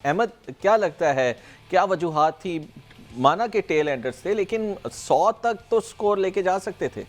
अहमद, क्या लगता है क्या वजूहात थी? माना कि टेल एंडर्स थे, लेकिन 100 तक तो स्कोर लेके जा सकते थे।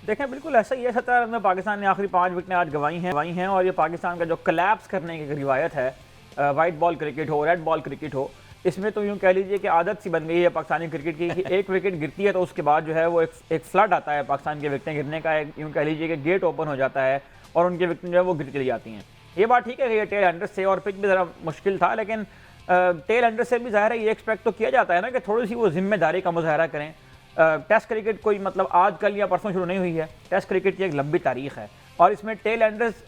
देखें बिल्कुल ऐसा ही है। 17 रन में पाकिस्तान ने आखिरी 5 विकेटें आज गंवाई हैं और ये पाकिस्तान का जो कलैप्स करने की रिवायत है, वाइट बॉल क्रिकेट हो, रेड बॉल क्रिकेट हो, इसमें तो यूँ कह लीजिए कि आदत सी बन गई है पाकिस्तानी क्रिकेट की कि एक विकेट गिरती है तो उसके बाद जो है वो एक फ्लड आता है पाकिस्तान के विकेटें गिरने का, यूँ कह लीजिए कि गेट ओपन हो जाता है और उनकी विकेटें जो है वो गिर चली जाती हैं। ये बात ठीक है कि ये टेल एंडर्स से और पिच भी ज़रा मुश्किल था, लेकिन टेल एंडर्स से भी ज़ाहिर है ये एक्सपेक्ट तो किया जाता है ना कि थोड़ी सी वो जिम्मेदारी का मुजाहरा करें। टेस्ट क्रिकेट कोई मतलब आज कल या परसों शुरू नहीं हुई है, टेस्ट क्रिकेट की एक लंबी तारीख है और इसमें टेल एंडर्स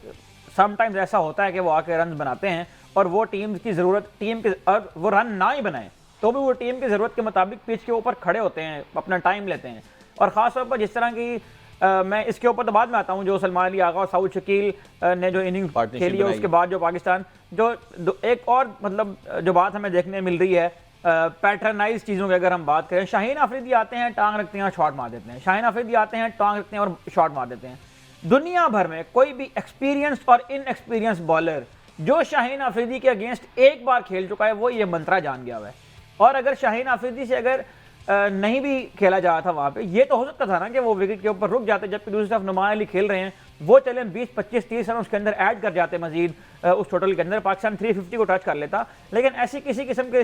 समटाइम्स ऐसा होता है कि वो आके रन बनाते हैं और वो टीम की ज़रूरत टीम के और वो रन ना ही बनाएं तो भी वो टीम की ज़रूरत के मुताबिक पिच के ऊपर खड़े होते हैं, अपना टाइम लेते हैं। और ख़ास तौर पर जिस तरह की मैं इसके ऊपर तो बाद में आता हूँ, जो सलमान अली आगा और साउद शकील ने जो इनिंग्स खेली है उसके बाद जो पाकिस्तान जो एक और मतलब जो बात हमें देखने मिल रही है पैटर्नाइज चीज़ों की अगर हम बात करें, शाहीन अफरीदी आते हैं, टांग रखते हैं और शॉट मार देते हैं, शाहीन अफरीदी आते हैं, टांग रखते हैं और शॉट मार देते हैं। दुनिया भर में कोई भी एक्सपीरियंस और इनएक्सपीरियंस बॉलर जो शाहीन अफरीदी के अगेंस्ट एक बार खेल चुका है वो ये मंत्रा जान गया हुआ है। और अगर शाहीन अफरीदी से अगर नहीं भी खेला जा रहा था वहाँ पे, ये तो हो सकता था ना कि वो विकेट के ऊपर रुक जाते, जबकि दूसरी तरफ नुमान अली खेल रहे हैं, वो चले 20, 25, 30 रन उसके अंदर ऐड कर जाते मजीद उस टोटल के अंदर, पाकिस्तान 350 को टच कर लेता। लेकिन ऐसी किसी किस्म के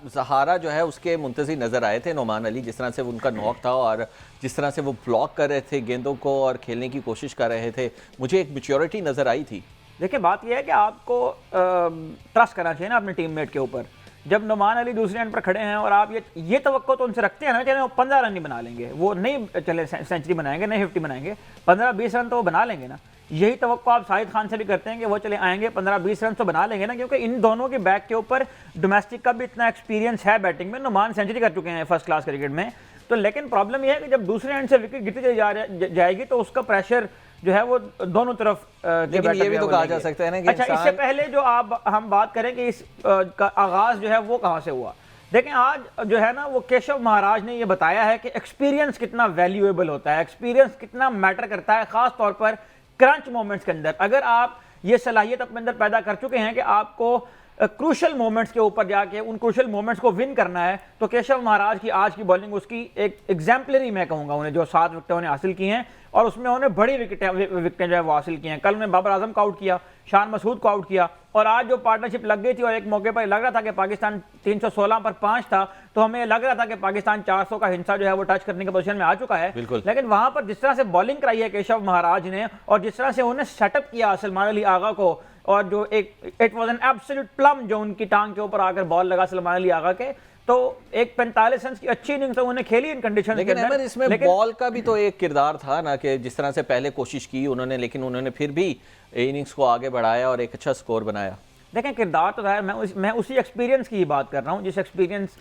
सहारा जो है उसके मुंतज़िर नजर आए थे नुमान अली, जिस तरह से उनका नॉक था और जिस तरह से वो ब्लॉक कर रहे थे गेंदों को और खेलने की कोशिश कर रहे थे, मुझे एक मैच्योरिटी नजर आई थी। देखिए बात यह है कि आपको ट्रस्ट करना चाहिए ना अपने टीममेट के ऊपर। जब नुमान अली दूसरे एंड पर खड़े हैं और आप ये तवक्को तो उनसे रखते हैं ना, चले वो 15 रन नहीं बना लेंगे, वो नहीं चले सेंचुरी बनाएंगे, नहीं 50 बनाएंगे, 15-20 रन तो वो बना लेंगे ना। यही तवक्को आप शाहिद खान से भी करते हैं कि वो चले आएंगे 15-20 रन तो बना लेंगे ना, क्योंकि इन दोनों के बैक के ऊपर डोमेस्टिक का भी इतना एक्सपीरियंस है बैटिंग में। नुमान सेंचुरी कर चुके हैं फर्स्ट क्लास क्रिकेट में, तो लेकिन प्रॉब्लम यह है कि जब दूसरे एंड से विकेट गिरती चली जाएगी तो उसका प्रेशर जो है वो दोनों तरफ लेकिन ये भी तो कहा जा सकता है ना कि अच्छा, इससे पहले जो हम बात करें कि इस का आगाज जो है वो कहां से हुआ, देखें आज जो है ना वो केशव महाराज ने ये बताया है कि एक्सपीरियंस कितना वैल्यूएबल होता है, एक्सपीरियंस कितना मैटर करता है, खास तौर पर क्रंच मोमेंट्स के अंदर। अगर आप ये सलाहियत अपने अंदर पैदा कर चुके हैं कि आपको क्रूशल मोमेंट्स के ऊपर जाके उन क्रूशल मोमेंट्स को विन करना है, तो केशव महाराज की आज की बॉलिंग उसकी एक एग्जाम्पलरी मैं कहूंगा उन्हें, जो 7 विकेटें उन्हें हासिल की हैं और उसमें उन्होंने बड़ी विकेटें जो है वो हासिल की हैं। कल उन्होंने बाबर आजम को आउट किया, शान मसूद को आउट किया और आज जो पार्टनरशिप लग गई थी और एक मौके पर लग रहा था कि पाकिस्तान 316 पर 5 था, तो हमें लग रहा था कि पाकिस्तान 400 का हिस्सा जो है वो टच करने की पोजीशन में आ चुका है। लेकिन वहां पर जिस तरह से बॉलिंग कराई है केशव महाराज ने और जिस तरह से उन्हें सेटअप किया सलमान अली आगा को, और जो एक it was an absolute plum जो उनकी टांग के ऊपर आकर बॉल लगा सलमान अली आगा के, तो एक 45 रन की अच्छी इनिंग्स तो उन्होंने खेली इन कंडीशन। लेकिन अहमद इसमें बॉल का भी तो एक किरदार था ना, कि जिस तरह से पहले कोशिश की उन्होंने, लेकिन उन्होंने फिर भी इनिंग्स को आगे बढ़ाया और एक अच्छा स्कोर बनाया। देखें किरदार तो है, मैं उसी एक्सपीरियंस की बात कर रहा हूँ, जिस एक्सपीरियंस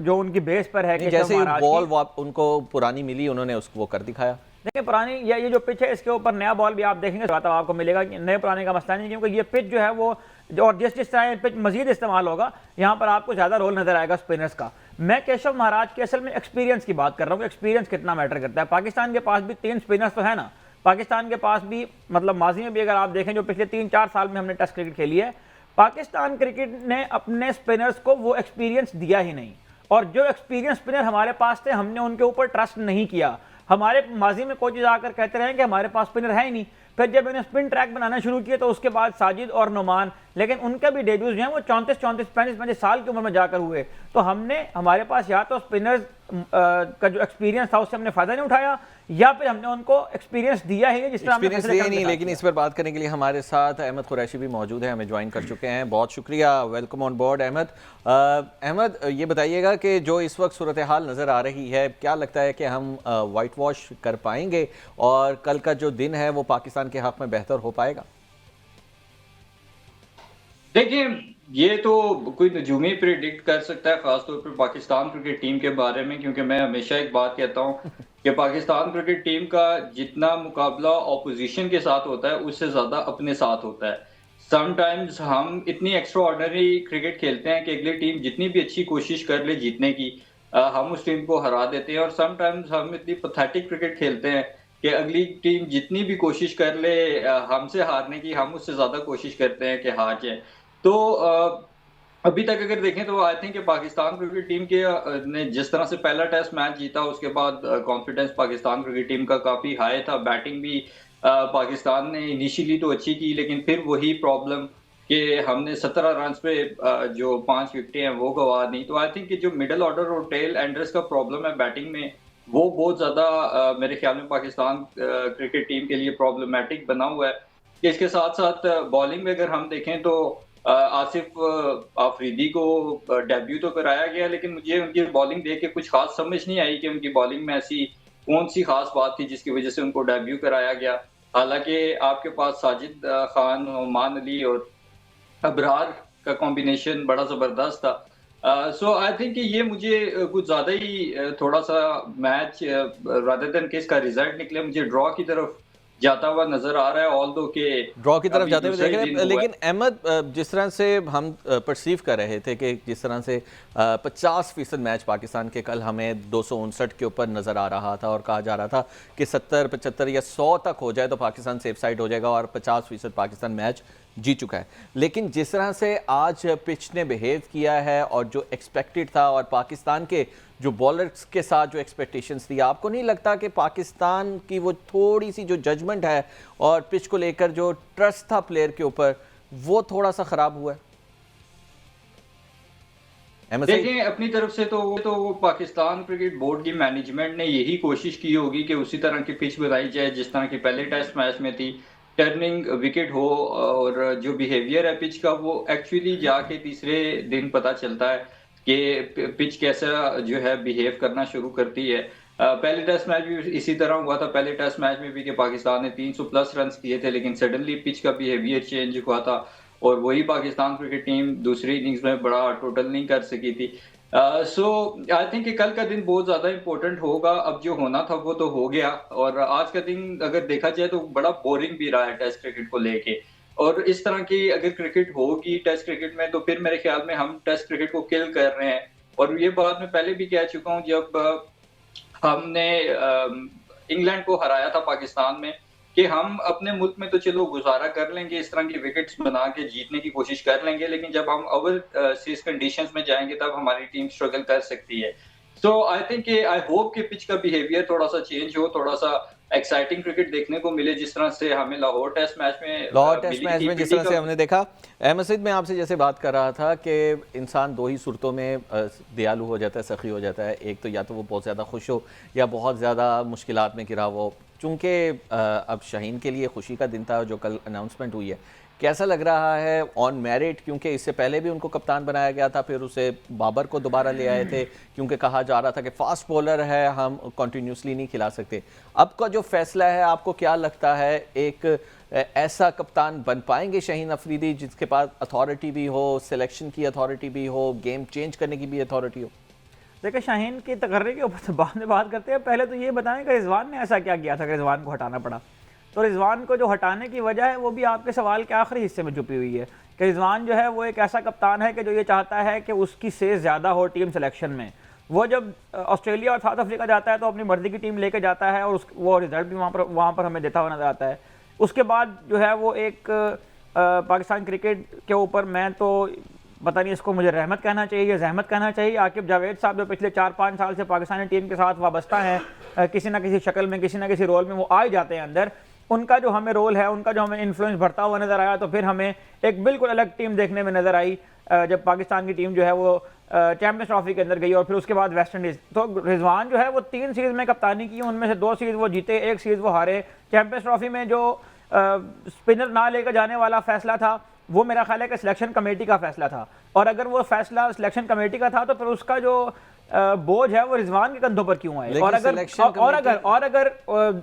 जो उनकी बेस पर है कि जैसे बॉल उनको पुरानी मिली उन्होंने उसको वो कर दिखाया। देखिए पुरानी ये जो पिच है इसके ऊपर नया बॉल भी आप देखेंगे तो आपको मिलेगा कि नए पुराने का मसला नहीं, क्योंकि ये पिच जो है वो और जिस तरह पिच मजीद इस्तेमाल होगा यहाँ पर आपको ज़्यादा रोल नजर आएगा स्पिनर्स का। मैं केशव महाराज के असल में एक्सपीरियंस की बात कर रहा हूँ कि एक्सपीरियंस कितना मैटर करता है। पाकिस्तान के पास भी 3 स्पिनर्स तो है ना, पाकिस्तान के पास भी मतलब माजी में भी अगर आप देखें जो पिछले 3-4 साल में हमने टेस्ट क्रिकेट खेली है, पाकिस्तान क्रिकेट ने अपने स्पिनर्स को वो एक्सपीरियंस दिया ही नहीं, और जो एक्सपीरियंस स्पिनर हमारे पास थे हमने उनके ऊपर ट्रस्ट नहीं किया। हमारे माजी में कोचेज आकर कहते रहे कि हमारे पास स्पिनर है ही नहीं, फिर जब इन्होंने स्पिन ट्रैक बनाना शुरू किया तो उसके बाद साजिद और नुमान, लेकिन उनके भी डेब्यूज जो हैं वो 34, 35 साल की उम्र में जाकर हुए। तो हमारे पास या तो स्पिनर्स का जो एक्सपीरियंस था उससे हमने फायदा नहीं उठाया, या फिर हमने उनको एक्सपीरियंस दिया ही जिस तरह नहीं। लेकिन इस पर बात करने के लिए हमारे साथ अहमद कुरैशी भी मौजूद है, हमें ज्वाइन कर चुके हैं। बहुत शुक्रिया, welcome on board Ahmad. Ahmad ये बताइएगा कि जो इस वक्त सूरत हाल नज़र आ रही है, क्या लगता है कि हम वाइट वॉश कर पाएंगे और कल का जो दिन है वो पाकिस्तान के हक में बेहतर हो पाएगा? देखिए ये तो कोई नजूमी प्रिडिक्ट कर सकता है, खासतौर पर पाकिस्तान क्रिकेट टीम के बारे में, क्योंकि मैं हमेशा एक बात कहता हूं कि पाकिस्तान क्रिकेट टीम का जितना मुकाबला ऑपोजिशन के साथ होता है उससे ज्यादा अपने साथ होता है। समटाइम्स हम इतनी एक्स्ट्रा ऑर्डिनरी क्रिकेट खेलते हैं कि अगली टीम जितनी भी अच्छी कोशिश कर ले जीतने की, हम उस टीम को हरा देते हैं, और समटाइम्स हम इतनी पैथेटिक क्रिकेट खेलते हैं कि अगली टीम जितनी भी कोशिश कर ले हमसे हारने की, हम उससे ज़्यादा कोशिश करते हैं कि हार जाएँ। तो अभी तक अगर देखें तो आई थिंक कि पाकिस्तान क्रिकेट टीम के ने जिस तरह से पहला टेस्ट मैच जीता, उसके बाद कॉन्फिडेंस पाकिस्तान क्रिकेट टीम का काफ़ी हाई था। बैटिंग भी पाकिस्तान ने इनिशियली तो अच्छी की, लेकिन फिर वही प्रॉब्लम कि हमने 17 रन्स पे जो 5 विकेटें हैं वो गँवा दी। तो आई थिंक कि जो मिडल ऑर्डर और टेल एंडर्स का प्रॉब्लम है बैटिंग में, वो बहुत ज़्यादा मेरे ख्याल में पाकिस्तान क्रिकेट टीम के लिए प्रॉब्लमैटिक बना हुआ है। इसके साथ-साथ बॉलिंग में अगर हम देखें तो आसिफ आफरीदी को डेब्यू तो कराया गया, लेकिन मुझे उनकी बॉलिंग देख के कुछ ख़ास समझ नहीं आई कि उनकी बॉलिंग में ऐसी कौन-सी ख़ास बात थी जिसकी वज़ह से उनको डेब्यू कराया गया। हालाँकि आपके पास साजिद खान, ओमान अली और अबरार का कॉम्बिनेशन बड़ा ज़बरदस्त था। सो आई थिंक कि ये मुझे कुछ ज़्यादा ही थोड़ा-सा मैच रादर देन कि इसका रिज़ल्ट निकले, मुझे ड्रॉ की तरफ जाता हुआ नज़र आ रहा है, ऑल्दो के ड्रॉ की तरफ अभी जाते हुए दूसरा देख ही रहे दिन हैं। हुआ है। लेकिन अहमद, जिस तरह से हम परसीव कर रहे थे कि जिस तरह से 50% मैच पाकिस्तान के कल हमें 259 के ऊपर नज़र आ रहा था और कहा जा रहा था कि 70, 75 या 100 तक हो जाए तो पाकिस्तान सेफ साइड हो जाएगा और 50% पाकिस्तान मैच जीत चुका है। लेकिन जिस तरह से आज पिच ने बिहेव किया है और जो एक्सपेक्टेड था और पाकिस्तान के जो बॉलर्स के साथ जो एक्सपेक्टेशंस थी, आपको नहीं लगता कि पाकिस्तान की वो थोड़ी सी जो जजमेंट है और पिच को लेकर जो ट्रस्ट था प्लेयर के ऊपर, वो थोड़ा सा ख़राब हुआ है? अहमद सईद? देखें अपनी तरफ से तो पाकिस्तान क्रिकेट बोर्ड की मैनेजमेंट ने यही कोशिश की होगी कि उसी तरह की पिच बनाई जाए जिस तरह की पहले टेस्ट मैच में थी, टर्निंग विकेट हो, और जो बिहेवियर है पिच का वो एक्चुअली जाके तीसरे दिन पता चलता है कि पिच कैसा जो है बिहेव करना शुरू करती है। पहले टेस्ट मैच भी इसी तरह हुआ था। पहले टेस्ट मैच में भी कि पाकिस्तान ने 300 प्लस रन किए थे, लेकिन सडनली पिच का बिहेवियर चेंज हुआ था और वही पाकिस्तान क्रिकेट टीम दूसरी इनिंग्स में बड़ा टोटल नहीं कर सकी थी। सो आई थिंक कि कल का दिन बहुत ज़्यादा इम्पोर्टेंट होगा। अब जो होना था वो तो हो गया, और आज का दिन अगर देखा जाए तो बड़ा बोरिंग भी रहा है टेस्ट क्रिकेट को लेके। और इस तरह की अगर क्रिकेट होगी टेस्ट क्रिकेट में तो फिर मेरे ख्याल में हम टेस्ट क्रिकेट को किल कर रहे हैं। और ये बात मैं पहले भी कह चुका हूँ, जब हमने इंग्लैंड को हराया था पाकिस्तान में, कि हम अपने मुल्क में तो चलो गुजारा कर लेंगे, इस तरह की विकेट्स बना के जीतने की कोशिश कर लेंगे, लेकिन जब हम ओवरसीज कंडीशंस में जाएंगे तब हमारी टीम स्ट्रगल कर सकती है। सो आई थिंक आई होप कि पिच का बिहेवियर थोड़ा सा चेंज हो, थोड़ा सा एक्साइटिंग क्रिकेट देखने को मिले, जिस तरह से हमें लाहौर टेस्ट मैच में जिस तरह से हमने देखा। अहमद सईद, मैं आपसे जैसे बात कर रहा था कि इंसान दो ही सूरतों में दयालु हो जाता है, सखी हो जाता है। एक तो या तो वो बहुत ज़्यादा खुश हो या बहुत ज़्यादा मुश्किलात में घिरा हो। चूँकि अब शाहीन के लिए खुशी का दिन था जो कल अनाउंसमेंट हुई है, कैसा लग रहा है ऑन मेरिट? क्योंकि इससे पहले भी उनको कप्तान बनाया गया था, फिर उसे बाबर को दोबारा ले आए थे क्योंकि कहा जा रहा था कि फास्ट बॉलर है, हम कंटिन्यूसली नहीं खिला सकते। अब का जो फैसला है, आपको क्या लगता है, एक ऐसा कप्तान बन पाएंगे शाहीन अफरीदी जिसके पास अथॉरिटी भी हो, सिलेक्शन की अथॉरिटी भी हो, गेम चेंज करने की भी अथॉरिटी हो? देखिए, शाहीन की तकर्री के ऊपर बाद में बात करते हैं। पहले तो ये बताएं कि रिजवान ने ऐसा क्या किया था कि रिजवान को हटाना पड़ा। तो रिजवान को जो हटाने की वजह है वो भी आपके सवाल के आखिरी हिस्से में छुपी हुई है कि रिजवान जो है वो एक ऐसा कप्तान है कि जो ये चाहता है कि उसकी सेज ज़्यादा हो टीम सिलेक्शन में। वो जब ऑस्ट्रेलिया और साउथ अफ्रीका जाता है तो अपनी मर्जी की टीम लेके जाता है और वो रिजल्ट भी वहाँ पर हमें देता हुआ नजर आता है। उसके बाद जो है वो एक पाकिस्तान क्रिकेट के ऊपर, मैं तो पता नहीं इसको मुझे रहमत कहना चाहिए या जहमत कहना चाहिए, आकिब जावेद साहब जो पिछले 4-5 साल से पाकिस्तानी टीम के साथ वाबस्ता हैं, किसी ना किसी शक्ल में, किसी ना किसी रोल में वो आ ही जाते हैं अंदर। उनका जो हमें रोल है, उनका जो हमें इन्फ्लुएंस बढ़ता हुआ नज़र आया, तो फिर हमें एक बिल्कुल अलग टीम देखने में नज़र आई जब पाकिस्तान की टीम जो है वो चैम्पियंस ट्रॉफी के अंदर गई और फिर उसके बाद वेस्ट इंडीज़। तो रिजवान जो है वो 3 सीरीज़ में कप्तानी की, उनमें से 2 सीरीज़ वो जीते, 1 सीरीज़ वो हारे। चैम्पियंस ट्रॉफी में जो स्पिनर ना लेकर जाने वाला फैसला था वो मेरा ख्याल है कि सिलेक्शन कमेटी का फैसला था, और अगर वो फैसला सिलेक्शन कमेटी का था तो फिर उसका जो बोझ है वो रिजवान के कंधों पर क्यों आए? और अगर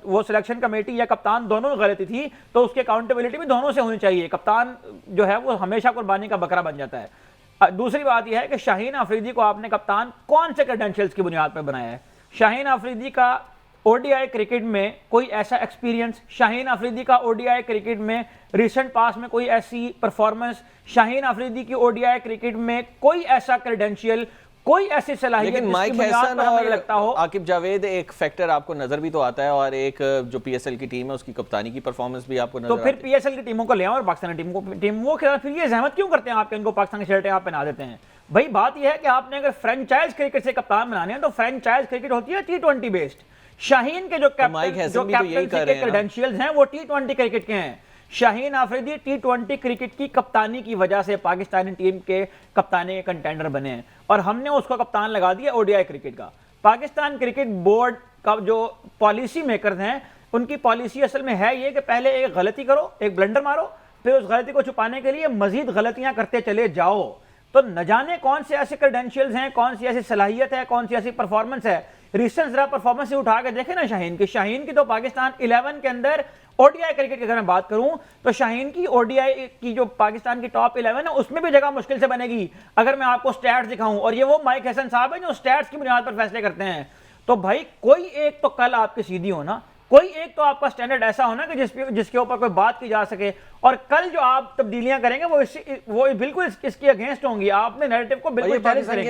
वो सिलेक्शन कमेटी या कप्तान दोनों में गलती थी तो उसकी अकाउंटेबिलिटी भी दोनों से होनी चाहिए। कप्तान जो है वो हमेशा कुर्बानी का बकरा बन जाता है। दूसरी बात यह है कि शाहीन अफरीदी को आपने कप्तान कौन से क्रेडेंशियल्स की बुनियाद पर बनाया है? शाहीन अफरीदी का ओडीआई क्रिकेट में कोई ऐसा एक्सपीरियंस, शाहीन अफरीदी का ओडीआई क्रिकेट में रिसेंट पास में कोई ऐसी परफॉर्मेंस, शाहीन अफरीदी की ओडीआई क्रिकेट में कोई ऐसा क्रेडेंशियल, कोई ऐसी सलाहियत लेकिन माइक जिसकी बुनियाद हैसन पर हमें और लगता हो। आकिब जावेद एक फैक्टर आपको नजर भी तो आता है, और एक जो पीएसएल की टीम है उसकी कप्तानी की परफॉर्मेंस भी आपको तो नजर फिर आती है। पीएसएल की टीमों को ले आओ और पाकिस्तानी टीम वो खिलाफ फिर ये जहमत क्यों करते हैं आपके, इनको पाकिस्तान की शर्टें आप पहना देते हैं। भाई बात यह है कि आपने अगर फ्रेंचाइज क्रिकेट से कप्तान बनाने हैं तो फ्रेंचाइज क्रिकेट होती है T20 बेस्ड। शाहीन के जो माइक कैप्टन हैसन जो भी तो यही कर कैप्टनसी रहे के हैं ना। क्रेडेंशियल्स हैं वो T20 क्रिकेट के हैं। शाहीन आफरीदी T20 क्रिकेट की कप्तानी की वजह से पाकिस्तानी टीम के कप्तानी के कंटेंडर बने हैं और हमने उसको कप्तान लगा दिया ओडीआई क्रिकेट का। पाकिस्तान क्रिकेट बोर्ड का जो पॉलिसी मेकर्स हैं उनकी पॉलिसी असल में है ये कि पहले एक गलती करो, एक ब्लंडर मारो, फिर उस गलती को छुपाने के लिए मजीद गलतियां करते चले जाओ। तो न जाने कौन से ऐसे क्रेडेंशियल्स हैं, कौन सी ऐसी सलाहियत है, कौन सी ऐसी परफॉर्मेंस है। रिसेंट जरा परफॉर्मेंस से उठा के देखें ना शाहीन की तो पाकिस्तान 11 के अंदर ओडीआई क्रिकेट की अगर मैं बात करूं तो शाहीन की ओडीआई की जो पाकिस्तान की टॉप 11 है उसमें भी जगह मुश्किल से बनेगी अगर मैं आपको स्टैट्स दिखाऊं। और ये वो माइक हैसन साहब है जो स्टैट्स की बुनियाद पर फैसले करते हैं। तो भाई कोई एक तो कल आपकी सीधी हो ना, कोई एक तो आपका स्टैंडर्ड ऐसा होना कि जिसके ऊपर कोई बात की जा सके। और कल जो आप तब्दीलियां करेंगे वो बिल्कुल इसके अगेंस्ट होंगी। आपने नैरेटिव को बिल्कुल चैलेंज करेंगे।